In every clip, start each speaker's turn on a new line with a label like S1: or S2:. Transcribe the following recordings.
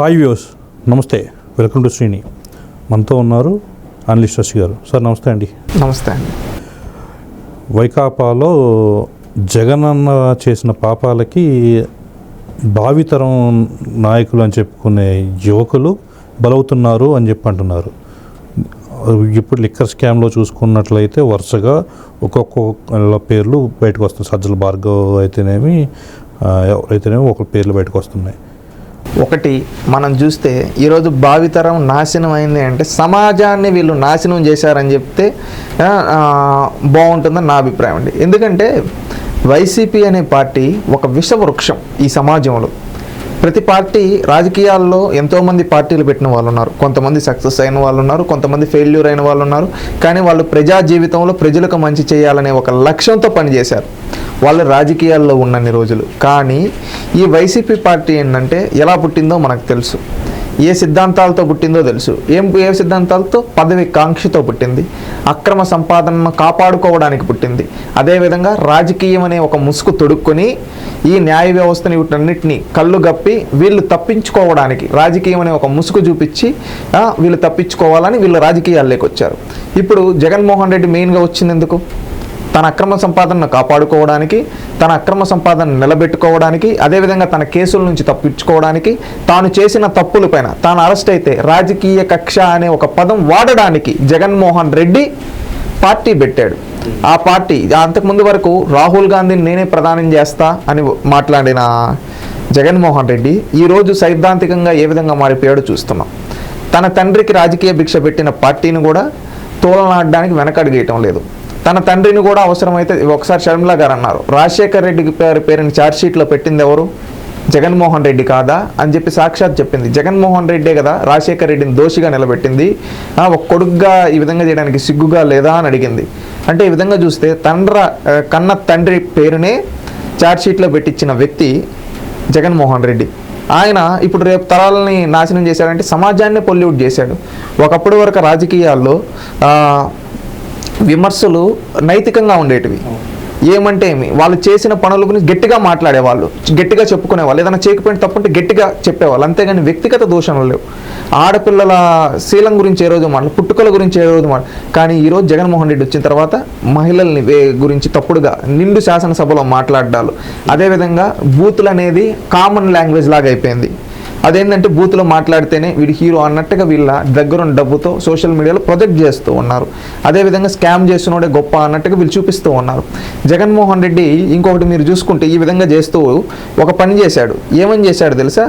S1: Hi viewers, నమస్తే. Welcome to Srini. మనతో ఉన్నారు అనలిస్ట్ శశి గారు. సార్ నమస్తే అండి.
S2: నమస్తే అండి.
S1: వైకాపాలో జగనన్న చేసిన పాపాలకి భావితరం నాయకులు అని చెప్పుకునే యువకులు బలవుతున్నారు అని చెప్పి అంటున్నారు. ఇప్పుడు లిక్కర్ స్కామ్లో చూసుకున్నట్లయితే వరుసగా ఒక్కొక్క పేర్లు బయటకు వస్తున్నాయి. సజ్జల భార్గవ్ అయితేనేమి ఒక పేర్లు బయటకు వస్తున్నాయి.
S2: ఒకటి మనం చూస్తే ఈరోజు భావితరం నాశనం అయింది అంటే సమాజాన్ని వీళ్ళు నాశనం చేశారని చెప్తే బాగుంటుందని నా అభిప్రాయం అండి. ఎందుకంటే వైసీపీ అనే పార్టీ ఒక విషవృక్షం ఈ సమాజంలో. ప్రతి పార్టీ రాజకీయాల్లో ఎంతోమంది పార్టీలు పెట్టిన వాళ్ళు ఉన్నారు. కొంతమంది సక్సెస్ అయిన వాళ్ళు ఉన్నారు, కొంతమంది ఫెయిల్యూర్ అయిన వాళ్ళు ఉన్నారు. కానీ వాళ్ళు ప్రజా జీవితంలో ప్రజలకు మంచి చేయాలనే ఒక లక్ష్యంతో పనిచేశారు వాళ్ళు రాజకీయాల్లో ఉన్నన్ని రోజులు. కానీ ఈ వైసీపీ పార్టీ ఏంటంటే ఎలా పుట్టిందో మనకు తెలుసు, ఏ సిద్ధాంతాలతో పుట్టిందో తెలుసు. ఏ సిద్ధాంతాలతో? పదవి కాంక్షతో పుట్టింది, అక్రమ సంపాదనను కాపాడుకోవడానికి పుట్టింది. అదేవిధంగా రాజకీయం అనే ఒక ముసుగు తొడుక్కొని ఈ న్యాయ వ్యవస్థని వీటన్నిటిని కళ్ళు గప్పి వీళ్ళు తప్పించుకోవడానికి రాజకీయం అనే ఒక ముసుగు చూపించి వీళ్ళు తప్పించుకోవాలని వీళ్ళు రాజకీయాల్లోకి వచ్చారు. ఇప్పుడు జగన్మోహన్ రెడ్డి మెయిన్గా వచ్చింది ఎందుకు? తన అక్రమ సంపాదనను కాపాడుకోవడానికి, తన అక్రమ సంపాదనను నిలబెట్టుకోవడానికి, అదేవిధంగా తన కేసుల నుంచి తప్పించుకోవడానికి, తాను చేసిన తప్పులపైన తాను అరెస్ట్ అయితే రాజకీయ కక్ష అనే ఒక పదం వాడడానికి జగన్మోహన్ రెడ్డి పార్టీ పెట్టాడు. ఆ పార్టీ అంతకుముందు వరకు రాహుల్ గాంధీని నేనే ప్రధానం చేస్తా అని మాట్లాడిన జగన్మోహన్ రెడ్డి ఈరోజు సైద్ధాంతికంగా ఏ విధంగా మారిపోయాడో చూస్తున్నాం. తన తండ్రికి రాజకీయ భిక్ష పెట్టిన పార్టీని కూడా తోలనాడడానికి వెనకడుగేయటం లేదు. తన తండ్రిని కూడా అవసరమైతే ఒకసారి షర్మిల గారు అన్నారు, రాజశేఖర్ రెడ్డి పేరుని ఛార్జ్షీట్లో పెట్టింది ఎవరు? జగన్మోహన్ రెడ్డి కాదా అని చెప్పి సాక్షాత్ చెప్పింది. జగన్మోహన్ రెడ్డే కదా రాజశేఖర్ రెడ్డిని దోషిగా నిలబెట్టింది. ఒక కొడుకుగా ఈ విధంగా చేయడానికి సిగ్గుగా లేదా అని అడిగింది. అంటే ఈ విధంగా చూస్తే కన్న తండ్రి పేరునే ఛార్జ్షీట్లో పెట్టించిన వ్యక్తి జగన్మోహన్ రెడ్డి. ఆయన ఇప్పుడు రేపు తరాలని నాశనం చేశాడంటే సమాజాన్ని పొల్యూట్ చేశాడు. ఒకప్పుడు వరకు రాజకీయాల్లో విమర్శలు నైతికంగా ఉండేటివి. ఏమంటే ఏమి, వాళ్ళు చేసిన పనుల గురించి గట్టిగా మాట్లాడేవాళ్ళు, గట్టిగా చెప్పుకునేవాళ్ళు. ఏదైనా చేయకపోయిన తప్పుంటే గట్టిగా చెప్పేవాళ్ళు, అంతేగాని వ్యక్తిగత దోషణలు లేవు. ఆడపిల్లల శీలం గురించి ఏ రోజు పుట్టుకల గురించి ఏ రోజు కానీ ఈరోజు జగన్మోహన్ రెడ్డి వచ్చిన తర్వాత మహిళల్ని గురించి తప్పుడుగా నిండు శాసనసభలో మాట్లాడాలు, అదేవిధంగా బూతులు అనేది కామన్ లాంగ్వేజ్ లాగా అయిపోయింది. అదేంటంటే బూత్లో మాట్లాడితేనే వీడు హీరో అన్నట్టుగా వీళ్ళ దగ్గరున్న డబ్బుతో సోషల్ మీడియాలో ప్రొజెక్ట్ చేస్తూ ఉన్నారు. అదేవిధంగా స్కామ్ చేస్తున్నోడే గొప్ప అన్నట్టుగా వీళ్ళు చూపిస్తూ ఉన్నారు. జగన్మోహన్ రెడ్డి ఇంకొకటి మీరు చూసుకుంటే ఈ విధంగా చేస్తూ ఒక పని చేశాడు. ఏమని చేశాడు తెలుసా?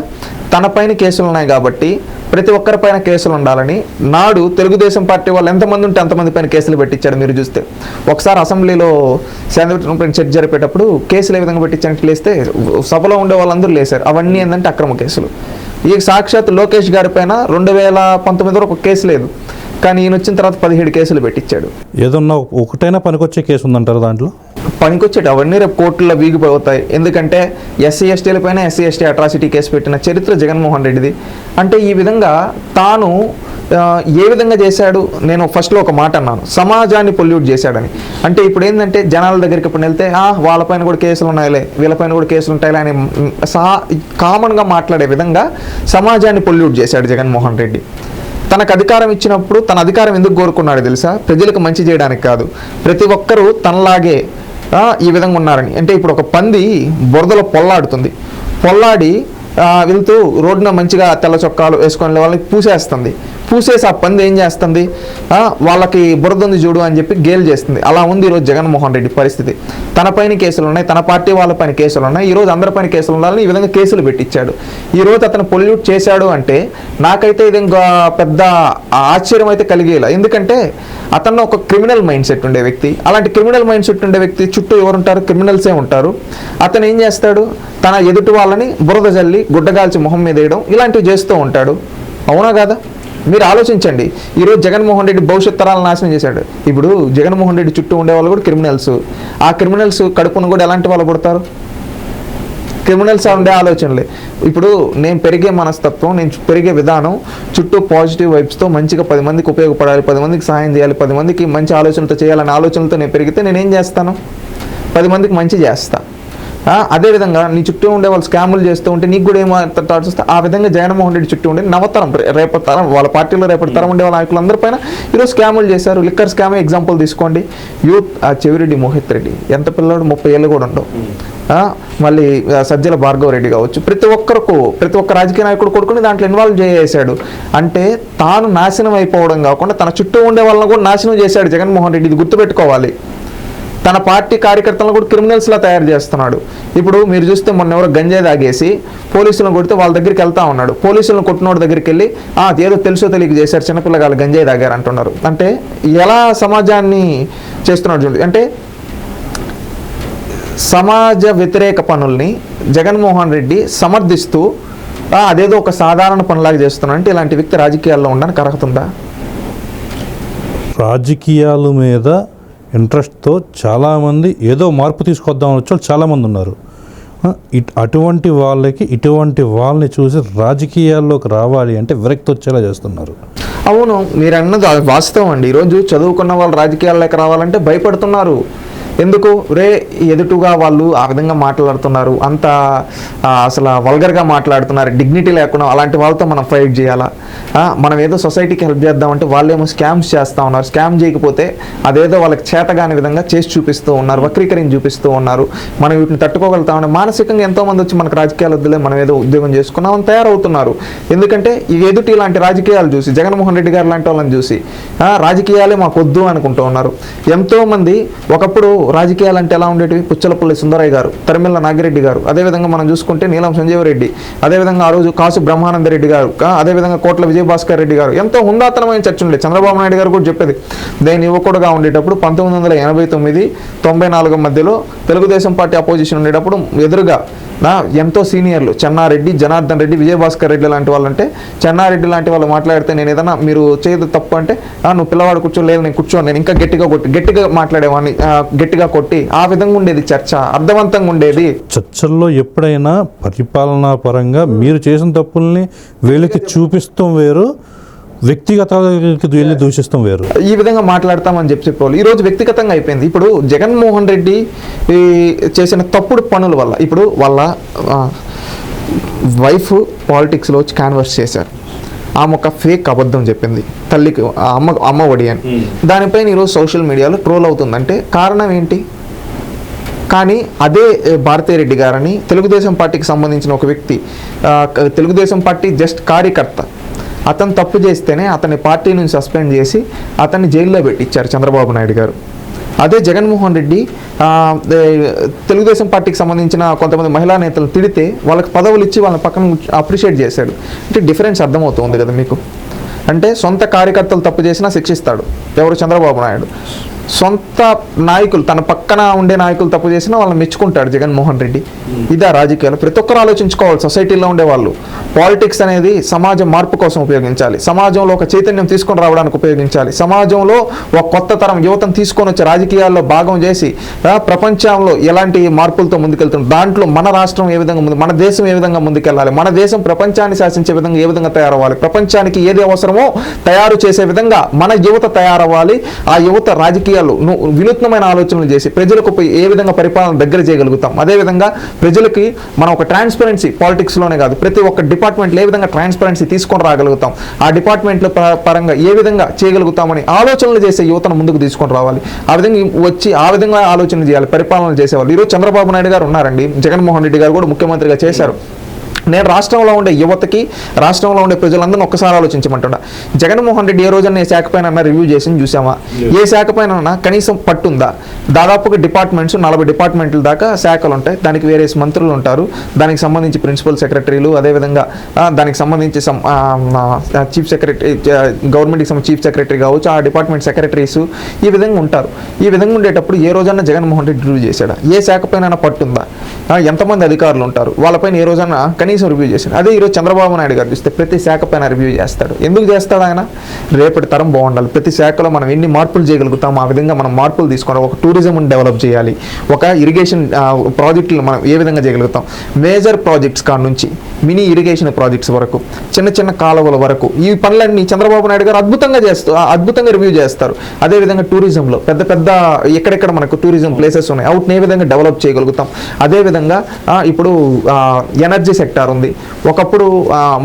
S2: తన పైన కేసులు ఉన్నాయి కాబట్టి ప్రతి ఒక్కరిపైన కేసులు ఉండాలని నాడు తెలుగుదేశం పార్టీ వాళ్ళు ఎంతమంది ఉంటే అంతమంది పైన కేసులు పెట్టించాడు. మీరు చూస్తే ఒకసారి అసెంబ్లీలో శాంతిపైన చర్చ జరిపేటప్పుడు కేసులు ఏ విధంగా పెట్టించానికి లేస్తే సభలో ఉండే వాళ్ళందరూ లేశారు. అవన్నీ ఏంటంటే అక్రమ కేసులు. ఈ సాక్షాత్ లోకేష్ గారి పైన 2019 వరకు కేసు లేదు, కానీ ఈయన వచ్చిన తర్వాత 17 కేసులు పెట్టించాడు.
S1: ఏదన్నా ఒకటైనా పనికొచ్చే కేసు ఉందంటారు దాంట్లో?
S2: పనికొచ్చేటి అవన్నీ రేపు కోర్టులో వీగిపోతాయి. ఎందుకంటే ఎస్సీ ఎస్టీల పైన ఎస్సీ ఎస్టీ అట్రాసిటీ కేసు పెట్టిన చరిత్ర జగన్మోహన్ రెడ్డిది. అంటే ఈ విధంగా తాను ఏ విధంగా చేశాడు? నేను ఫస్ట్లో ఒక మాట అన్నాను, సమాజాన్ని పొల్యూట్ చేశాడని. అంటే ఇప్పుడు ఏంటంటే జనాల దగ్గరికి ఇప్పుడు వెళ్తే వాళ్ళపైన కూడా కేసులు ఉన్నాయిలే, వీళ్ళపైన కూడా కేసులు ఉంటాయిలే అని కామన్గా మాట్లాడే విధంగా సమాజాన్ని పొల్యూట్ చేశాడు జగన్మోహన్ రెడ్డి. తనకు అధికారం ఇచ్చినప్పుడు తన అధికారం ఎందుకు కోరుకున్నాడు తెలుసా? ప్రజలకు మంచి చేయడానికి కాదు. ప్రతి ఒక్కరూ తనలాగే ఈ విధంగా ఉన్నారని. అంటే ఇప్పుడు ఒక పంది బురదలో పొల్లాడి వెళ్తూ రోడ్డున మంచిగా తెల్ల చొక్కాలు వేసుకొని వాళ్ళకి పూసేస్తుంది. పూసేసి ఆ పంది ఏం చేస్తుంది? వాళ్ళకి బురద ఉంది చూడు అని చెప్పి గేలు చేస్తుంది. అలా ఉంది ఈరోజు జగన్మోహన్ రెడ్డి పరిస్థితి. తన పైన కేసులు ఉన్నాయి, తన పార్టీ వాళ్ళపైన కేసులు ఉన్నాయి. ఈరోజు అందరిపైన కేసులు ఉండాలని ఈ విధంగా కేసులు పెట్టించాడు. ఈరోజు అతను పొల్యూట్ చేశాడు అంటే నాకైతే ఇది ఇంకా పెద్ద ఆశ్చర్యం అయితే కలిగేలా. ఎందుకంటే అతను ఒక క్రిమినల్ మైండ్ సెట్ ఉండే వ్యక్తి. అలాంటి క్రిమినల్ మైండ్ సెట్ ఉండే వ్యక్తి చుట్టూ ఎవరుంటారు? క్రిమినల్సే ఉంటారు. అతను ఏం చేస్తాడు? తన ఎదుటి వాళ్ళని బురద జల్లి గుడ్డగాల్చి మొహం మీద వేయడం ఇలాంటివి చేస్తూ ఉంటాడు. అవునా కాదా? మీరు ఆలోచించండి. ఈరోజు జగన్మోహన్ రెడ్డి భవిష్యత్ తరాలను నాశనం చేశాడు. ఇప్పుడు జగన్మోహన్ రెడ్డి చుట్టూ ఉండే వాళ్ళు కూడా క్రిమినల్స్. ఆ క్రిమినల్స్ కడుపును కూడా ఎలాంటి వాళ్ళు పుడతారు? క్రిమినల్స్ ఉండే ఆలోచనలే. ఇప్పుడు నేను పెరిగే మనస్తత్వం, నేను పెరిగే విధానం చుట్టూ పాజిటివ్ వైబ్స్తో మంచిగా 10 మందికి ఉపయోగపడాలి, 10 మందికి సహాయం చేయాలి, 10 మందికి మంచి ఆలోచనతో చేయాలనే ఆలోచనలతో నేను పెరిగితే నేనేం చేస్తాను? 10 మందికి మంచి చేస్తా. అదేవిధంగా నీ చుట్టూ ఉండే వాళ్ళు స్కాములు చేస్తూ ఉంటే నీకు కూడా ఏమో థాట్స్ వస్తే ఆ విధంగా జగన్మోహన్ రెడ్డి చుట్టూ ఉండే నవతరం రేపటి తరం వాళ్ళ పార్టీలో రేపటి తరం ఉండే వాళ్ళ నాయకులందరిపైన ఈరోజు స్కాములు చేశారు. లిక్కర్ స్కామే ఎగ్జాంపుల్ తీసుకోండి. యూత్ ఆ చెవిరెడ్డి మోహిత్ రెడ్డి ఎంత పిల్లడు 30 ఏళ్ళు కూడా ఉండవు. మళ్ళీ సజ్జల భార్గవ రెడ్డి కావచ్చు, ప్రతి ఒక్క రాజకీయ నాయకుడు కొడుకుని దాంట్లో ఇన్వాల్వ్ చేసేసాడు. అంటే తాను నాశనం అయిపోవడం కాకుండా తన చుట్టూ ఉండే వాళ్ళని కూడా నాశనం చేశాడు జగన్మోహన్ రెడ్డి. ఇది గుర్తుపెట్టుకోవాలి. తన పార్టీ కార్యకర్తలను కూడా క్రిమినల్స్లా తయారు చేస్తున్నాడు. ఇప్పుడు మీరు చూస్తే మొన్న ఎవరో గంజాయి తాగేసి పోలీసులను కొడితే వాళ్ళ దగ్గరికి వెళ్తా ఉన్నాడు. పోలీసులను కొట్టినోడి దగ్గరికి వెళ్ళి ఏదో తెలుసో తెలియక చేశారు, చిన్నపిల్లగాళ్ళు గంజాయి తాగారు అంటున్నారు. అంటే ఎలా సమాజాన్ని చేస్తున్నాడు చూడండి. అంటే సమాజ వ్యతిరేక పనుల్ని జగన్మోహన్ రెడ్డి సమర్థిస్తూ అదేదో ఒక సాధారణ పనులాగా చేస్తున్నాడు. అంటే ఇలాంటి వ్యక్తి రాజకీయాల్లో ఉండడానికి అర్హత ఉందా?
S1: రాజకీయాల మీద ఇంట్రెస్ట్తో చాలామంది ఏదో మార్పు తీసుకొద్దామని వచ్చే వాళ్ళు చాలామంది ఉన్నారు. అటువంటి వాళ్ళని చూసి రాజకీయాల్లోకి రావాలి అంటే విరక్తి వచ్చేలా చేస్తున్నారు.
S2: అవును, మీరు అన్నది వాస్తవం అండి. ఈరోజు చదువుకున్న వాళ్ళు రాజకీయాల్లోకి రావాలంటే భయపడుతున్నారు. ఎందుకు ఎదుటుగా వాళ్ళు ఆ విధంగా మాట్లాడుతున్నారు, అంత అసలు వల్గర్గా మాట్లాడుతున్నారు, డిగ్నిటీ లేకుండా. అలాంటి వాళ్ళతో మనం ఫైట్ చేయాలా? మనం ఏదో సొసైటీకి హెల్ప్ చేద్దామంటే వాళ్ళేమో స్కామ్స్ చేస్తూ ఉన్నారు. స్కామ్ చేయకపోతే అదేదో వాళ్ళకి చేతగాని విధంగా చేసి చూపిస్తూ ఉన్నారు, వక్రీకరించి చూపిస్తూ ఉన్నారు. మనం వీటిని తట్టుకోగలుగుతామని మానసికంగా ఎంతోమంది వచ్చి మనకు రాజకీయాలు వద్దులే, మనం ఏదో ఉద్యోగం చేసుకున్నామని తయారవుతున్నారు. ఎందుకంటే ఈ ఎదుటి ఇలాంటి రాజకీయాలు చూసి, జగన్మోహన్ రెడ్డి గారు లాంటి వాళ్ళని చూసి రాజకీయాలే మాకు వద్దు అనుకుంటూ ఉన్నారు. ఎంతోమంది ఒకప్పుడు రాజకీయాలు అంటే ఎలా ఉండేటివి? పుచ్చలపల్లి సుందరయ్య గారు, తరిమిళ్ళ నాగిరెడ్డి గారు, అదేవిధంగా మనం చూసుకుంటే నీలం సంజీవరెడ్డి, అదేవిధంగా ఆ రోజు కాసు బ్రహ్మానందరెడ్డి గారు, అదేవిధంగా కోట్ల విజయభాస్కర్ రెడ్డి గారు, ఎంతో హుందాతనమైన చర్చ ఉండేది. చంద్రబాబు నాయుడు గారు కూడా చెప్పేది, నేను యువకుడుగా ఉండేటప్పుడు 1989-94 మధ్యలో తెలుగుదేశం పార్టీ అపోజిషన్ ఉండేటప్పుడు ఎదురుగా ఎంతో సీనియర్లు చెన్నారెడ్డి, జనార్దన్ రెడ్డి, విజయభాస్కర్ రెడ్డి లాంటి వాళ్ళంటే, చెన్నారెడ్డి లాంటి వాళ్ళు మాట్లాడితే నేను ఏదైనా మీరు చేయదు తప్పు అంటే నువ్వు పిల్లవాడు కూర్చోలేదు, నేను కూర్చోను, నేను ఇంకా గట్టిగా మాట్లాడేవాడిని, గట్టిగా కొట్టి ఆ విధంగా ఉండేది చర్చ, అర్థవంతంగా ఉండేది.
S1: చర్చల్లో ఎప్పుడైనా పరిపాలనా పరంగా మీరు చేసిన తప్పుల్ని వీళ్ళకి చూపిస్తాం వేరు, వ్యక్తిగతంగా వెళ్ళి దూషిస్తాం వేరు.
S2: ఈ విధంగా మాట్లాడతామని చెప్పేవాళ్ళు ఈరోజు వ్యక్తిగతంగా అయిపోయింది. ఇప్పుడు జగన్మోహన్ రెడ్డి చేసిన తప్పుడు పనుల వల్ల ఇప్పుడు వాళ్ళ వైఫ్ పాలిటిక్స్లో వచ్చి క్యాన్వర్స్ చేశారు. ఆమె ఒక ఫేక్ అబద్ధం చెప్పింది తల్లికి, అమ్మ ఒడి అని. దానిపైన ఈరోజు సోషల్ మీడియాలో ట్రోల్ అవుతుందంటే కారణం ఏంటి? కానీ అదే భారతీరెడ్డి గారని తెలుగుదేశం పార్టీకి సంబంధించిన ఒక వ్యక్తి, తెలుగుదేశం పార్టీ జస్ట్ కార్యకర్త, అతను తప్పు చేస్తేనే అతని పార్టీ నుంచి సస్పెండ్ చేసి అతన్ని జైల్లో పెట్టించారు చంద్రబాబు నాయుడు గారు. అదే జగన్మోహన్ రెడ్డి తెలుగుదేశం పార్టీకి సంబంధించిన కొంతమంది మహిళా నేతలు తిడితే వాళ్ళకి పదవులు ఇచ్చి వాళ్ళని పక్కన అప్రిషియేట్ చేశాడు. అంటే డిఫరెన్స్ అర్థమవుతుంది కదా మీకు. అంటే సొంత కార్యకర్తలు తప్పు చేసినా శిక్షిస్తాడు ఎవరు? చంద్రబాబు నాయుడు. సొంత నాయకులు, తన పక్కన ఉండే నాయకులు తప్పు చేసినా వాళ్ళని మెచ్చుకుంటాడు జగన్మోహన్ రెడ్డి. ఇదే రాజకీయాలు. ప్రతి ఒక్కరు ఆలోచించుకోవాలి. సొసైటీలో ఉండే వాళ్ళు పాలిటిక్స్ అనేది సమాజ మార్పు కోసం ఉపయోగించాలి, సమాజంలో ఒక చైతన్యం తీసుకొని రావడానికి ఉపయోగించాలి, సమాజంలో ఒక కొత్త తరం యువతను తీసుకొని వచ్చి రాజకీయాల్లో భాగం చేసి ప్రపంచంలో ఎలాంటి మార్పులతో ముందుకెళ్తుంది, దాంట్లో మన రాష్ట్రం ఏ విధంగా మన దేశం ఏ విధంగా ముందుకెళ్ళాలి, మన దేశం ప్రపంచాన్ని శాసించే విధంగా ఏ విధంగా తయారవ్వాలి, ప్రపంచానికి ఏది అవసరమో తయారు చేసే విధంగా మన యువత తయారవ్వాలి. ఆ యువత రాజకీయాలు వినూత్నమైన ఆలోచనలు చేసి ప్రజలకు ఏ విధంగా పరిపాలన దగ్గర చేయగలుగుతాం, అదేవిధంగా ప్రజలకి మనం ఒక ట్రాన్స్పరెన్సీ పాలిటిక్స్లోనే కాదు ప్రతి ఒక్క డిపార్ట్మెంట్లో ఏ విధంగా ట్రాన్స్పరెన్సీ తీసుకొని రాగలుగుతాం, ఆ డిపార్ట్మెంట్ల పరంగా ఏ విధంగా చేయగలుగుతామని ఆలోచనలు చేసే యువతను ముందుకు తీసుకొని రావాలి. ఆ విధంగా వచ్చి ఆ విధంగా ఆలోచన చేయాలి పరిపాలన చేసేవాళ్ళు. ఈరోజు చంద్రబాబు నాయుడు గారు ఉన్నారండి, జగన్మోహన్ రెడ్డి గారు కూడా ముఖ్యమంత్రిగా చేశారు. నేను రాష్ట్రంలో ఉండే యువతకి, రాష్ట్రంలో ఉండే ప్రజలందరినీ ఒక్కసారి ఆలోచించమంటున్నా. జగన్మోహన్ రెడ్డి ఏ రోజన్నా ఏ శాఖ పైన రివ్యూ చేసి చూసామా? ఏ శాఖ పైన కనీసం పట్టుందా? దాదాపుగా డిపార్ట్మెంట్స్ 40 డిపార్ట్మెంట్ల దాకా శాఖలు ఉంటాయి. దానికి వేరే మంత్రులు ఉంటారు, దానికి సంబంధించి ప్రిన్సిపల్ సెక్రటరీలు, అదేవిధంగా దానికి సంబంధించి చీఫ్ సెక్రటరీ, గవర్నమెంట్కి సంబంధించి చీఫ్ సెక్రటరీ కావచ్చు, ఆ డిపార్ట్మెంట్ సెక్రటరీస్ ఈ విధంగా ఉంటారు. ఈ విధంగా ఉండేటప్పుడు ఏ రోజన్నా జగన్మోహన్ రెడ్డి రివ్యూ చేశాడా? ఏ శాఖ పైన పట్టుందా? ఎంతమంది అధికారులు ఉంటారు? వాళ్ళపైన ఏ రోజన్నా కనీసం కనీసం రివ్యూ చేశాడు. అదే ఈరోజు చంద్రబాబు నాయుడు గారు చూస్తే ప్రతి శాఖ పైన రివ్యూ చేస్తాడు. ఎందుకు చేస్తాడు ఆయన? రేపటి తరం బాగుండాలి, ప్రతి శాఖలో మనం ఎన్ని మార్పులు చేయగలుగుతాం, ఆ విధంగా మనం మార్పులు తీసుకోవాలి. ఒక టూరిజం డెవలప్ చేయాలి, ఒక ఇరిగేషన్ ప్రాజెక్టులు మనం ఏ విధంగా చేయగలుగుతాం, మేజర్ ప్రాజెక్ట్స్ కాడ నుంచి మినీ ఇరిగేషన్ ప్రాజెక్ట్స్ వరకు, చిన్న చిన్న కాలువల వరకు, ఈ పనులన్నీ చంద్రబాబు నాయుడు గారు అద్భుతంగా రివ్యూ చేస్తారు. అదేవిధంగా టూరిజంలో పెద్ద పెద్ద ఎక్కడెక్కడ మనకు టూరిజం ప్లేసెస్ ఉన్నాయి, అవుట్ని ఏ విధంగా డెవలప్ చేయగలుగుతాం. అదేవిధంగా ఇప్పుడు ఎనర్జీ సెక్టార్ ఉంది, ఒకప్పుడు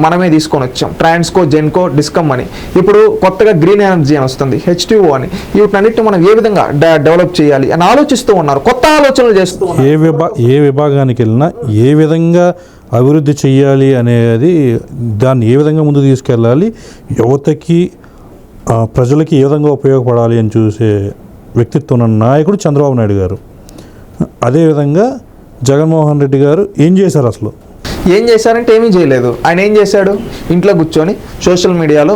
S2: మనమే తీసుకొని వచ్చాం ట్రాన్స్కో, జెన్కో, డిస్కమ్ అని, ఇప్పుడు కొత్తగా గ్రీన్ ఎనర్జీ అని వస్తుంది, H2O అని. వీటన్నిటిని మనం ఏ విధంగా డెవలప్ చేయాలి అని ఆలోచిస్తూ ఉన్నారు, కొత్త ఆలోచనలు చేస్తూ ఉన్నారు.
S1: ఏ విభాగానికి వెళ్ళినా ఏ విధంగా అభివృద్ధి చేయాలి అనేది, దాన్ని ఏ విధంగా ముందు తీసుకెళ్ళాలి, యువతకి ప్రజలకి ఏ విధంగా ఉపయోగపడాలి అని చూసే వ్యక్తిత్వం ఉన్న నాయకుడు చంద్రబాబు నాయుడు గారు. అదేవిధంగా జగన్మోహన్ రెడ్డి గారు ఏం చేశారు? అసలు
S2: ఏం చేశారంటే ఏమీ చేయలేదు. ఆయన ఏం చేశాడు? ఇంట్లో కూర్చొని సోషల్ మీడియాలో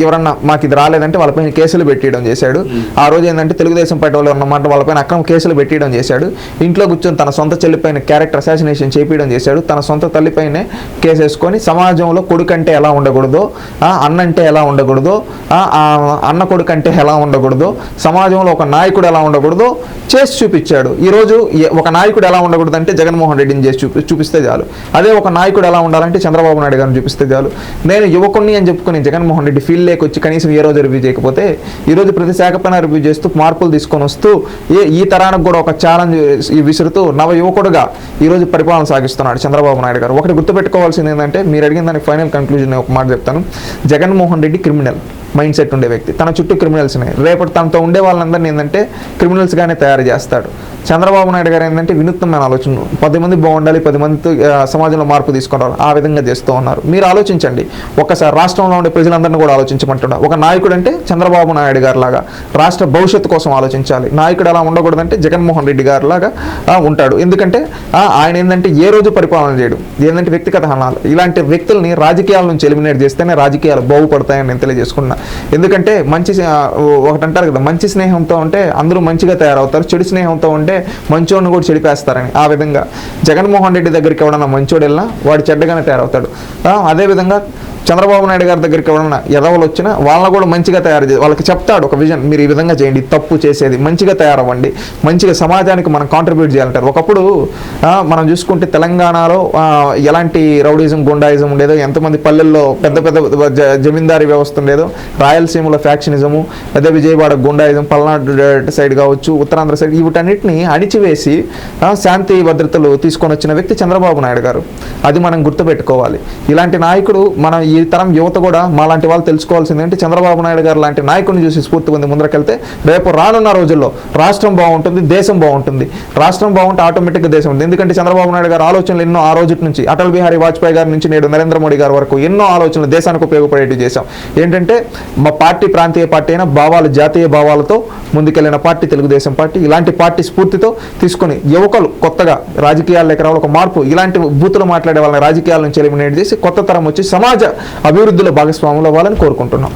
S2: ఎవరన్నా మాకు ఇది రాలేదంటే వాళ్ళపైన కేసులు పెట్టడం చేశాడు. ఆ రోజు ఏంటంటే తెలుగుదేశం పార్టీ వాళ్ళు ఉన్నమాట వాళ్ళపైన అక్రమ కేసులు పెట్టడం చేశాడు. ఇంట్లో కూర్చొని తన సొంత చెల్లిపైన క్యారెక్టర్ అసాసినేషన్ చేయడం చేశాడు. తన సొంత తల్లిపైనే కేసు వేసుకొని సమాజంలో కొడుకంటే ఎలా ఉండకూడదో, అన్నంటే ఎలా ఉండకూడదో, అన్న కొడుకంటే ఎలా ఉండకూడదో, సమాజంలో ఒక నాయకుడు ఎలా ఉండకూడదో చేసి చూపించాడు. ఈరోజు ఒక నాయకుడు ఎలా ఉండకూడదు అంటే జగన్మోహన్ రెడ్డిని చేసి చూపిస్తే చాలు. అదే ఒక నాయకుడు ఎలా ఉండాలంటే చంద్రబాబు నాయుడు గారిని చూపిస్తే చాలు. నేను యువకుడిని అని చెప్పుకొని జగన్మోహన్ రెడ్డి ఫీల్డ్ లేక వచ్చి కనీసం ఏ రోజు రివ్యూ చేయకపోతే ఈరోజు ప్రతి శాఖ పైన రివ్యూ చేస్తూ మార్పులు తీసుకొని వస్తూ ఈ తరానికి కూడా ఒక ఛాలెంజ్ విసురుతూ నవ యువకుడుగా ఈరోజు పరిపాలన సాగిస్తున్నాడు చంద్రబాబు నాయుడు గారు. ఒకటి గుర్తుపెట్టుకోవాల్సింది ఏంటంటే, మీరు అడిగిన దానికి ఫైనల్ కన్క్లూజన్ ఒక మాట చెప్తాను. Jaganmohan Reddy criminal mind set ఉండే వ్యక్తి, తన చుట్టూ క్రిమినల్స్ని, రేపటి తనతో ఉండే వాళ్ళందరినీ ఏంటంటే క్రిమినల్స్గానే తయారు చేస్తాడు. చంద్రబాబు నాయుడు గారు ఏంటంటే వినూత్నమైన ఆలోచన, 10 మంది బాగుండాలి, 10 మందితో సమాజంలో మార్పు తీసుకున్నారు, ఆ విధంగా చేస్తూ ఉన్నారు. మీరు ఆలోచించండి, ఒక్కసారి రాష్ట్రంలో ఉండే ప్రజలందరినీ కూడా ఆలోచించమంటున్నా. ఒక నాయకుడు అంటే చంద్రబాబు నాయుడు గారు లాగా రాష్ట్ర భవిష్యత్తు కోసం ఆలోచించాలి. నాయకుడు ఎలా ఉండకూడదంటే జగన్మోహన్ రెడ్డి గారు లాగా ఉంటాడు. ఎందుకంటే ఆయన ఏంటంటే ఏ రోజు పరిపాలన చేయడు, ఏంటంటే వ్యక్తిగత హనాలు. ఇలాంటి వ్యక్తుల్ని రాజకీయాల నుంచి ఎలిమినేట్ చేస్తేనే రాజకీయాలు బాగుపడతాయని నేను తెలియజేసుకున్నా. ఎందుకంటే ఒకటి అంటారు కదా, మంచి స్నేహంతో ఉంటే అందరూ మంచిగా తయారవుతారు, చెడు స్నేహంతో ఉంటే మంచోడిని కూడా చెడిపేస్తారని. ఆ విధంగా జగన్మోహన్ రెడ్డి దగ్గరికి ఎవడన్నా మంచోడు వెళ్ళినా వాడు చెడ్డగానే తయారవుతాడు. అదేవిధంగా చంద్రబాబు నాయుడు గారి దగ్గరికి ఎవరన్నా ఎదవలు వచ్చినా వాళ్ళని కూడా మంచిగా తయారు చేయాలి. వాళ్ళకి చెప్తాడు ఒక విజన్, మీరు ఈ విధంగా చేయండి, తప్పు చేసేది, మంచిగా తయారవ్వండి, మంచిగా సమాజానికి మనం కాంట్రిబ్యూట్ చేయాలంటారు. ఒకప్పుడు మనం చూసుకుంటే తెలంగాణలో ఎలాంటి రౌడీజం, గుండాయిజం ఉండేదో, ఎంతమంది పల్లెల్లో పెద్ద పెద్ద జమీందారీ వ్యవస్థ ఉండేదో, రాయలసీమలో ఫ్యాక్షనిజము, పెద్ద విజయవాడ గుండాయిజం, పల్నాడు సైడ్ కావచ్చు, ఉత్తరాంధ్ర సైడ్, వీటన్నిటిని అణిచివేసి శాంతి భద్రతలు తీసుకొని వచ్చిన వ్యక్తి చంద్రబాబు నాయుడు గారు. అది మనం గుర్తుపెట్టుకోవాలి. ఇలాంటి నాయకుడు మన ఈ తరం యువత కూడా మాలాంటి వాళ్ళు తెలుసుకోవాల్సింది ఏంటి, చంద్రబాబు నాయుడు గారు లాంటి నాయకుడిని చూసి స్ఫూర్తి పొంది ముందరకెళ్తే రేపు రానున్న రోజుల్లో రాష్ట్రం బాగుంటుంది, దేశం బాగుంటుంది. రాష్ట్రం బాగుంటే ఆటోమేటిక్గా దేశం ఉంటుంది. ఎందుకంటే చంద్రబాబు నాయుడు గారు ఆలోచనలు ఎన్నో ఆ రోజు నుంచి, అటల్ బిహారీ వాజ్పేయి గారి నుంచి నేడు నరేంద్ర మోడీ గారి వరకు ఎన్నో ఆలోచనలు దేశానికి ఉపయోగపడేవి చేశాం. ఏంటంటే మా పార్టీ ప్రాంతీయ పార్టీ అయినా భావాలు, జాతీయ భావాలతో ముందుకెళ్లిన పార్టీ తెలుగుదేశం పార్టీ. ఇలాంటి పార్టీ స్ఫూర్తితో తీసుకొని యువకులు కొత్తగా రాజకీయాల్లోకి రావాలి, ఒక మార్పు, ఇలాంటి బూతులు మాట్లాడే వాళ్ళని రాజకీయాల నుంచి ఎలిమినేట్ చేసి కొత్త తరం వచ్చి సమాజ అభివృద్ధిలో భాగస్వాములు అవ్వాలని కోరుకుంటున్నాం.